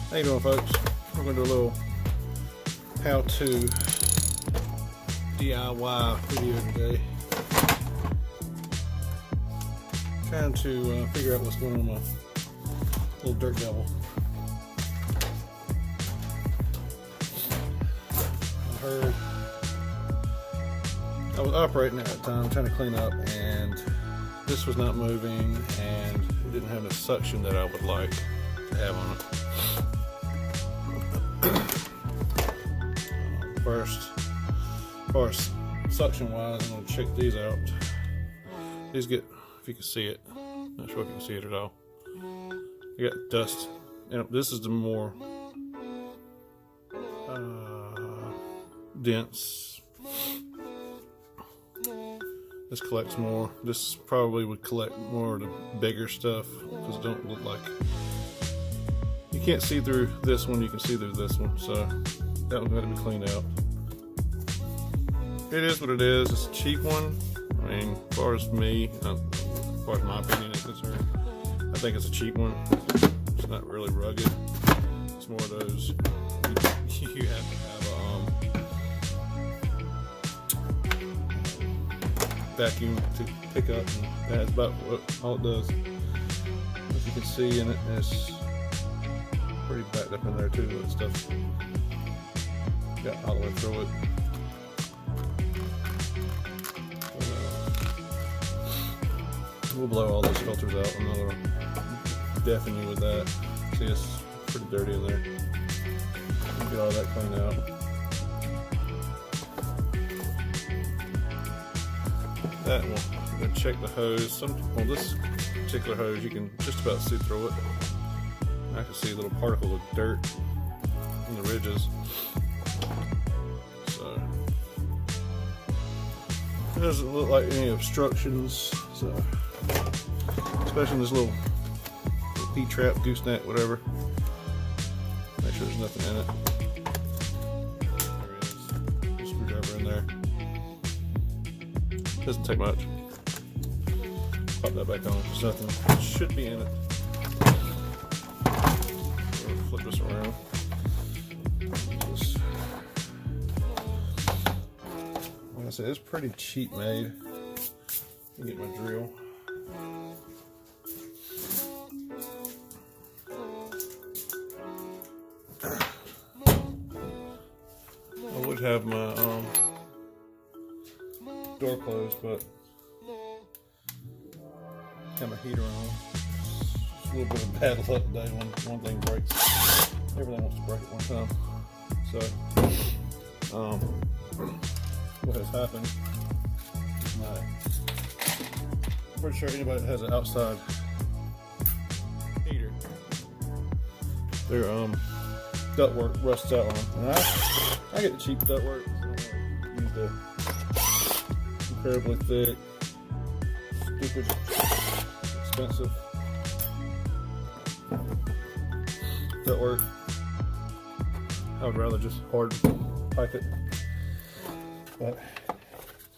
How you doing, folks? We're going to do a little how-to DIY video today. Trying to figure out what's going on with my little dirt devil. I was operating at the time, trying to clean up, and this was not moving, and it didn't have the suction that I would like to have on it. First, as far as suction wise, I'm going to check these out. These get, if you can see it, not sure if you can see it at all. You got dust, and this is the more dense. This collects more. This probably would collect more of the bigger stuff because it don't look like, you can't see through this one, you can see through this one, so that one's got to be cleaned out. It is what it is. It's a cheap one. I mean, as far as me, as far as my opinion is concerned, I think it's a cheap one. It's not really rugged. It's more of those, you have to have a vacuum to pick up, and that's about all it does. As you can see in it, it's pretty backed up in there too. That stuff's got all the way through it. We'll blow all those filters out, and I'll deafen you with that. See, it's pretty dirty in there. We'll get all that cleaned out. That one, I'm going to check the hose. Well, this particular hose, you can just about see through it. I can see little particles of dirt in the ridges. So, it doesn't look like any obstructions. So, especially in this little P-trap, gooseneck, whatever. Make sure there's nothing in it. There it is. Just screwdriver in there. Doesn't take much. Pop that back on. There's nothing. Should be in it. Flip this around. Like I said, it's pretty cheap made. Let me get my drill. I would have my door closed, but have my heater on. It's a little bit of bad luck today when one thing breaks. Everything wants to break at one time. So, what has happened? I'm pretty sure anybody that has an outside heater, their ductwork rusts out on them. And I get the cheap ductwork. So I use the incredibly thick, stupid, expensive ductwork. I would rather just hard pipe it. But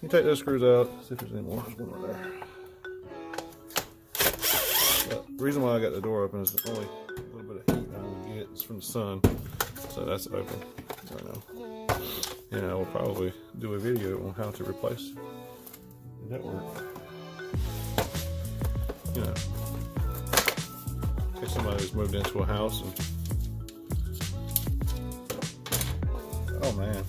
you take those screws out, see if there's any more. There's one right there. But the reason why I got the door open is the only little bit of heat I will get is from the sun. So that's open right now. And I will probably do a video on how to replace the network. You know, in case somebody's moved into a house and, oh man.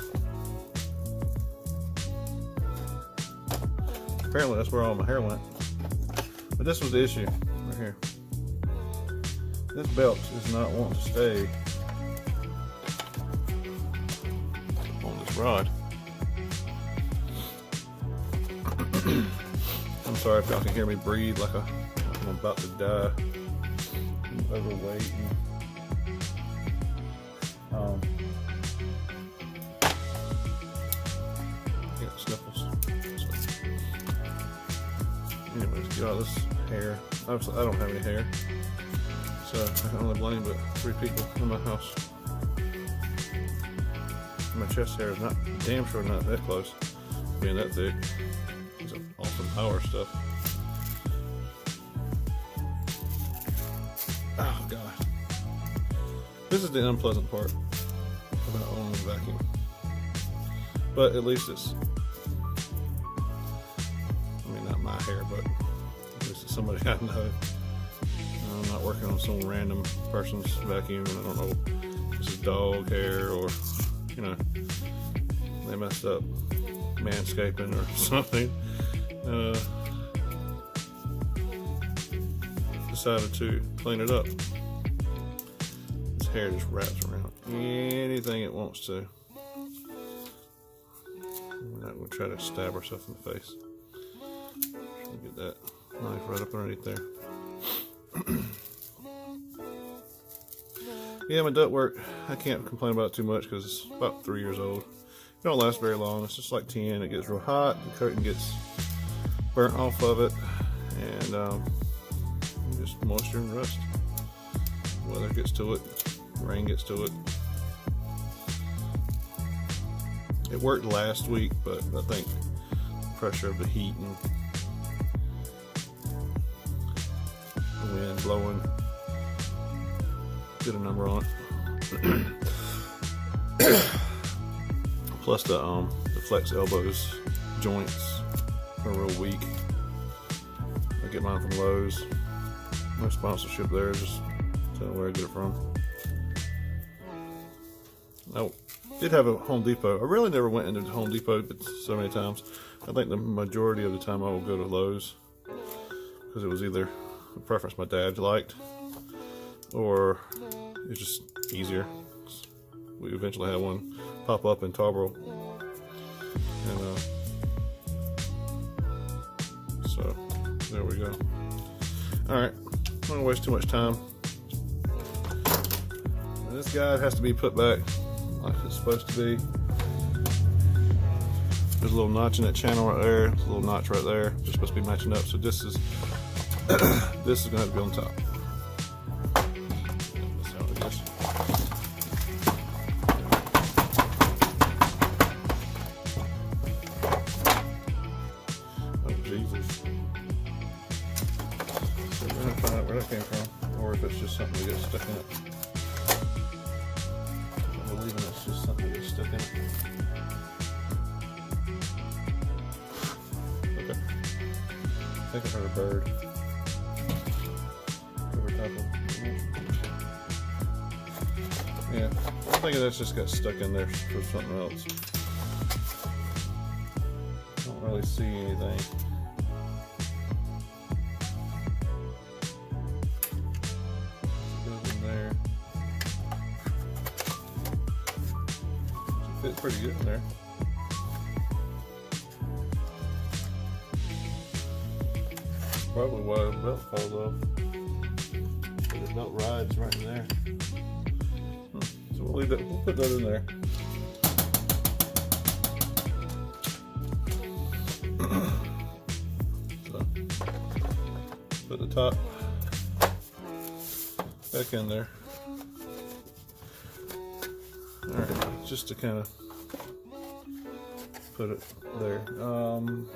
Apparently that's where all my hair went. But this was the issue right here. This belt is not wanting to stay on this rod. I'm sorry if y'all can hear me breathe like I'm about to die. I'm overweight and sniffles. Anyways, get all this hair. Obviously, I don't have any hair, so I can only blame but 3 people in my house. My chest hair is not, damn sure not that close to being that thick. It's awesome power stuff. Oh god. This is the unpleasant part about owning a vacuum. But at least it's, I mean, not my hair, but at least it's somebody I know. I'm not working on some random person's vacuum, and I don't know if this is dog hair or, you know, they messed up manscaping or something. Decided to clean it up. This hair just wraps around anything it wants to. We're not going to try to stab ourselves in the face. Get that knife right up underneath there. Yeah, my ductwork, I can't complain about it too much because it's about 3 years old. It don't last very long. It's just like tin. It gets real hot. The coating gets burnt off of it, and just moisture and rust. Weather gets to it. Rain gets to it. It worked last week, but I think the pressure of the heat and the wind blowing did a number on it. Plus the flex elbows joints are real weak. I get mine from Lowe's. No sponsorship there, just tell me where I get it from. I did have a Home Depot. I really never went into Home Depot but so many times. I think the majority of the time I will go to Lowe's because it was either a preference my dad liked or it's just easier. We eventually had one pop up in Tarboro, and so there we go. All right, I don't waste too much time. This guide has to be put back like it's supposed to be. There's a little notch in that channel right there. There's a little notch right there. They're supposed to be matching up. So this is this is going to have to be on top. That's how it is. Oh Jesus! So we're going to find out where that came from, or if it's just something that gets stuck in it. I'm believing it's just something that gets stuck in it. I think I heard a bird over top of it. Yeah, I'm thinking that's just got stuck in there for something else. I don't really see anything. It goes in there. It fits pretty good in there. Probably why the belt falls off. But the belt rides right in there. So we'll leave that. We'll put that in there. So put the top back in there. All right, just to kind of put it there. I'm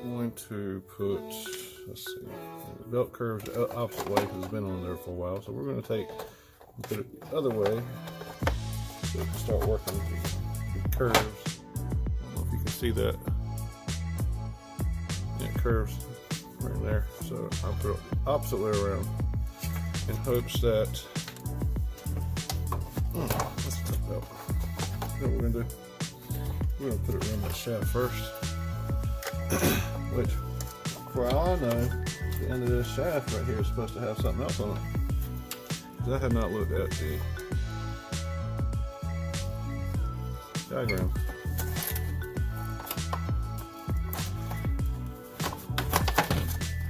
going to put, let's see, the belt curves the opposite way because it's been on there for a while. So we're going to take and put it the other way so it can start working the curves. I don't know if you can see that. Yeah, it curves right there. So I'll put it the opposite way around in hopes that, let's take that. What we're going to do, we're going to put it around that shaft first. Which, for all I know, the end of this shaft right here is supposed to have something else on it. Because I have not looked at the diagram.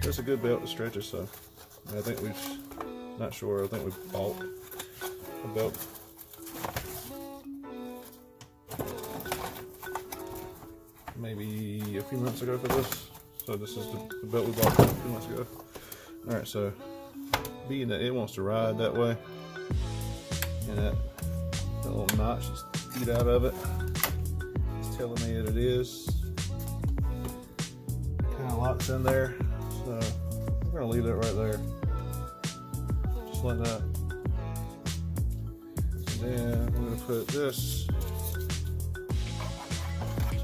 It's a good belt to stretch it, so I think not sure, I think we bought a belt. Maybe a few months ago for this. So this is the belt we bought a few months ago. Alright, so being that it wants to ride that way, and that little notch is eat out of it, it's telling me that it is. Kind of locks in there. So we're going to leave that right there. just like that. And then I'm going to put this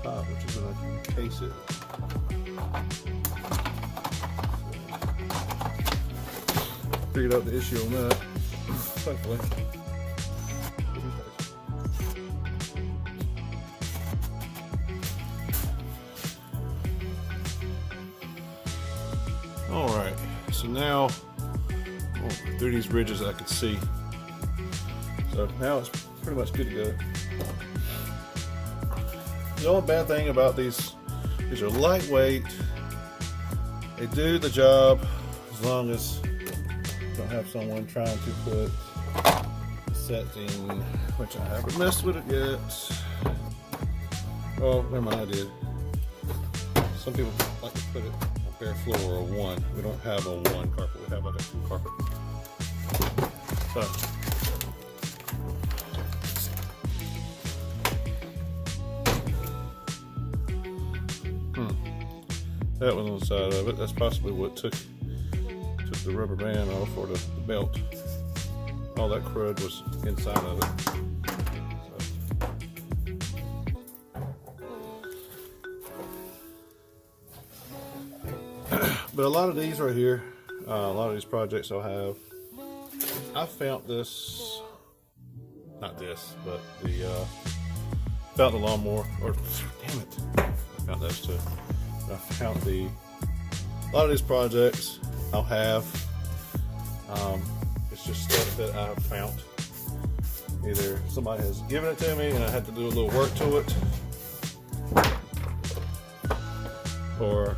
top, which is going to encase it. Figured out the issue on that, thankfully. Alright, so now through these ridges I can see. So now it's pretty much good to go. The only bad thing about these are lightweight. They do the job as long as you don't have someone trying to put the setting, which I haven't messed with it yet. Oh, never mind, I did. Some people like to put it on bare floor or a one. We don't have a one carpet, we have like a two carpet. So that was on the side of it. That's possibly what took the rubber band off, or the belt. All that crud was inside of it. So. But a lot of these right here, a lot of these projects I'll have, I found this, not this, but the found the lawnmower, or damn it, I found those too. I found a lot of these projects I'll have. It's just stuff that I've found. Either somebody has given it to me and I had to do a little work to it, or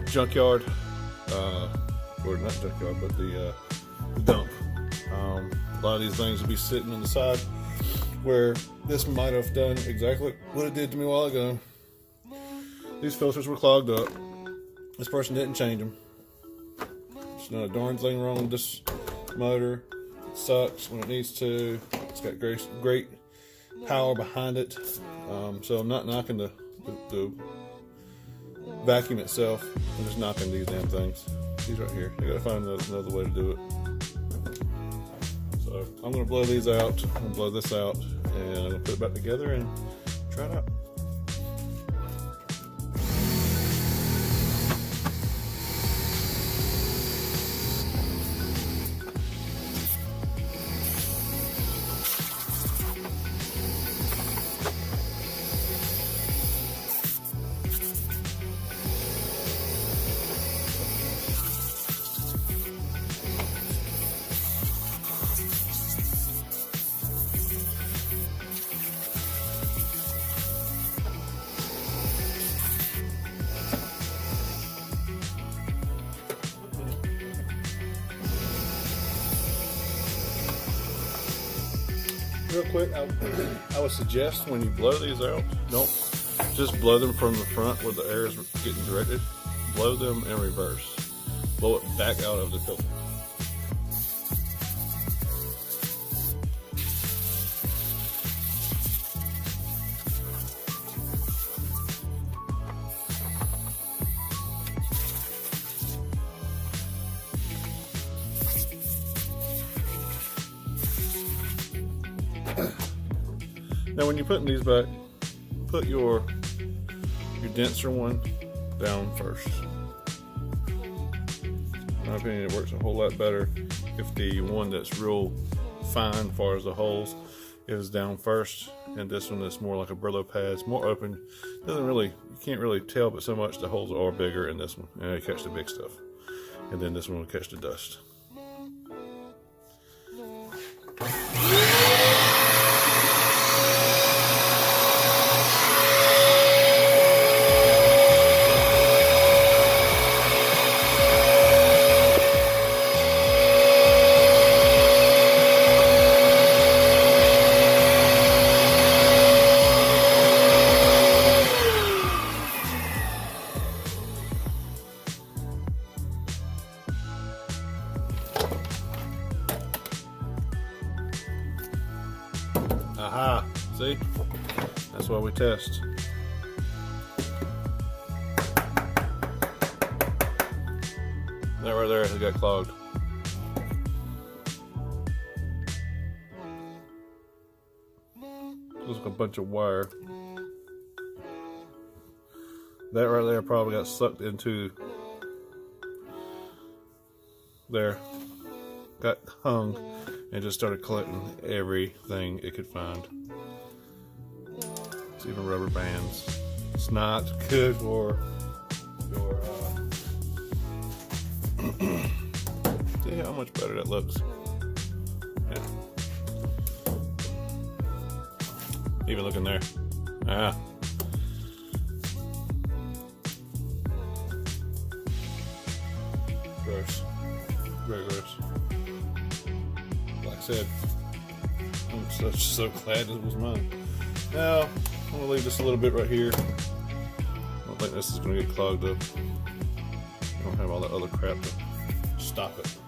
junkyard, or not junkyard, but the dump. A lot of these things will be sitting on the side where this might have done exactly what it did to me a while ago. These filters were clogged up. This person didn't change them. There's not a darn thing wrong with this motor. It sucks when it needs to. It's got great power behind it. So I'm not knocking the vacuum itself. I'm just knocking these damn things. These right here. I gotta find another way to do it. So I'm going to blow these out, I'm going to blow this out, and I'm going to put it back together and try it out. Real quick, I would suggest when you blow these out, don't just blow them from the front where the air is getting directed. Blow them in reverse. Blow it back out of the filter. Now when you're putting these back, put your denser one down first. In my opinion, it works a whole lot better if the one that's real fine as far as the holes is down first, and this one that's more like a Brillo pad. It's more open. You can't really tell, but so much the holes are bigger in this one, and they catch the big stuff. And then this one will catch the dust. Aha, see? That's why we test. That right there has got clogged. Looks like a bunch of wire. That right there probably got sucked into there, got hung, and just started collecting everything it could find. It's even rubber bands. It's not good for your see how much better that looks. Yeah. Even looking there. Ah. Gross. Very gross. Like I said, I'm so glad this was mine. Now, I'm going to leave this a little bit right here. I don't think this is going to get clogged up. I don't have all that other crap to stop it. So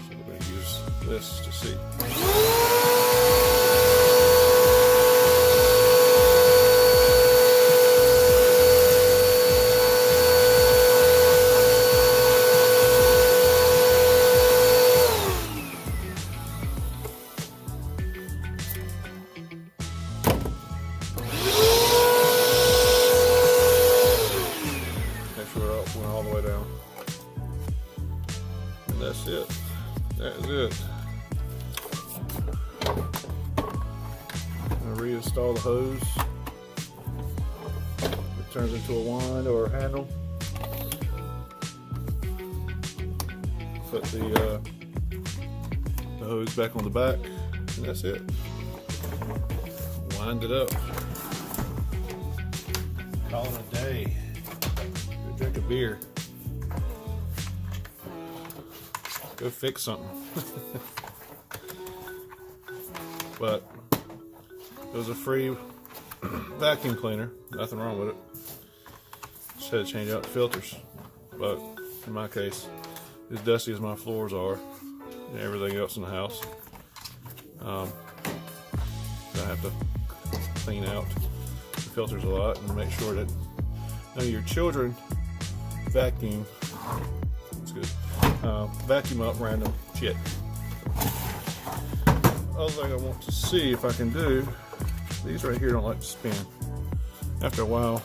we're going to use this to see. Went all the way down. And that's it. That is it. I'm going to reinstall the hose. It turns into a wand or a handle. Put the hose back on the back, and that's it. Wind it up. Call it a day. Drink a beer. Go fix something. But it was a free vacuum cleaner. Nothing wrong with it. Just had to change out the filters. But in my case, as dusty as my floors are and everything else in the house, I have to clean out the filters a lot and make sure that none of your children vacuum. That's good. Vacuum up random shit. Other thing I want to see if I can do, these right here don't like to spin. After a while,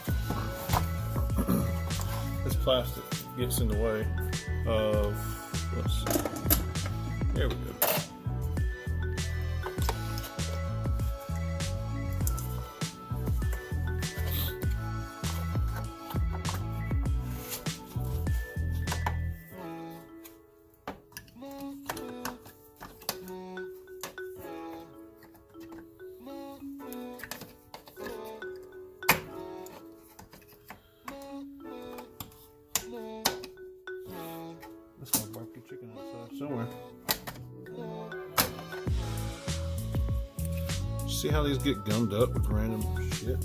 this plastic gets in the way of, let's see, there we go. That's my barbecue chicken outside somewhere. See how these get gummed up with random shit?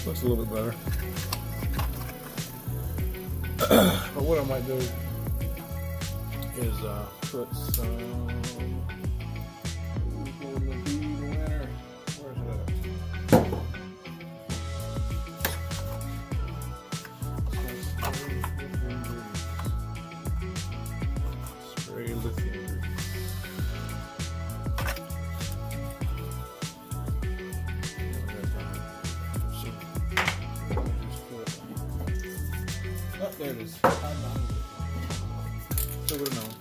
Looks a little bit better. But what I might do is put some winner. Where's that? Spray lithium. Oh, there it is. So would have known.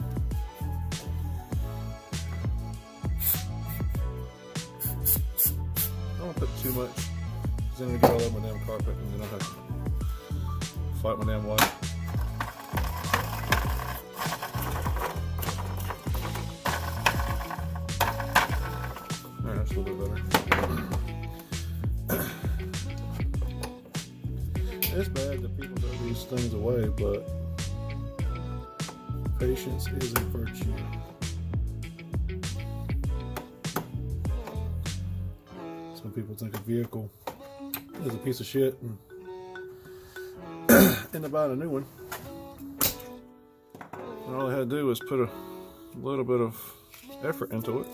I don't put too much, because then we get all over my damn carpet and then I'll have to fight my damn wife. Alright, that's a little bit better. It's bad that people throw these things away, but patience is a virtue. Some people think a vehicle is a piece of shit and end up buying a new one. And all I had to do was put a little bit of effort into it.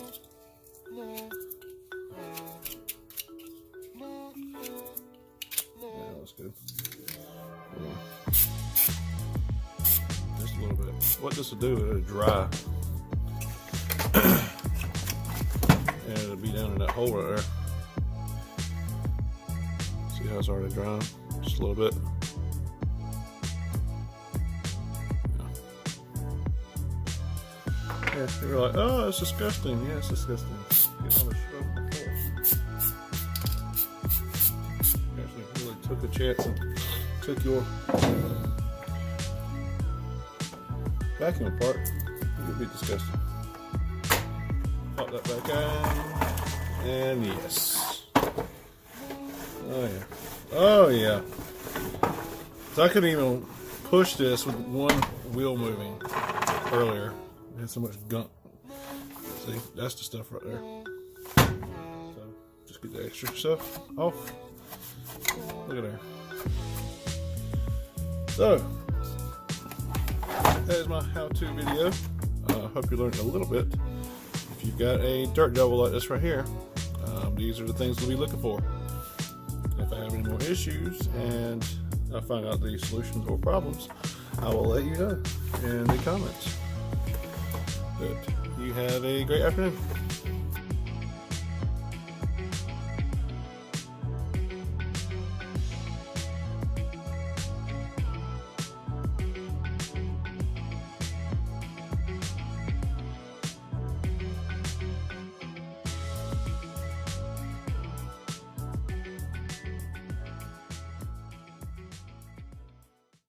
Yeah, that's good. Just a little bit. What this will do, it'll dry. And it'll be down in that hole right there. See how it's already drying? Just a little bit. Yeah, they were like, oh, it's disgusting. Yeah, it's disgusting. Get on the show. Actually, really took a chance and took your vacuum apart. It would be disgusting. Pop that back on. And yes. Oh, yeah. Oh, yeah. So I couldn't even push this with one wheel moving earlier. It had so much gunk. See, that's the stuff right there. So, just get the extra stuff off. Look at there. So, that is my how-to video. I hope you learned a little bit. If you've got a dirt devil like this right here, these are the things we'll be looking for. If I have any more issues and I find out the solutions or problems, I will let you know in the comments. But you have a great afternoon.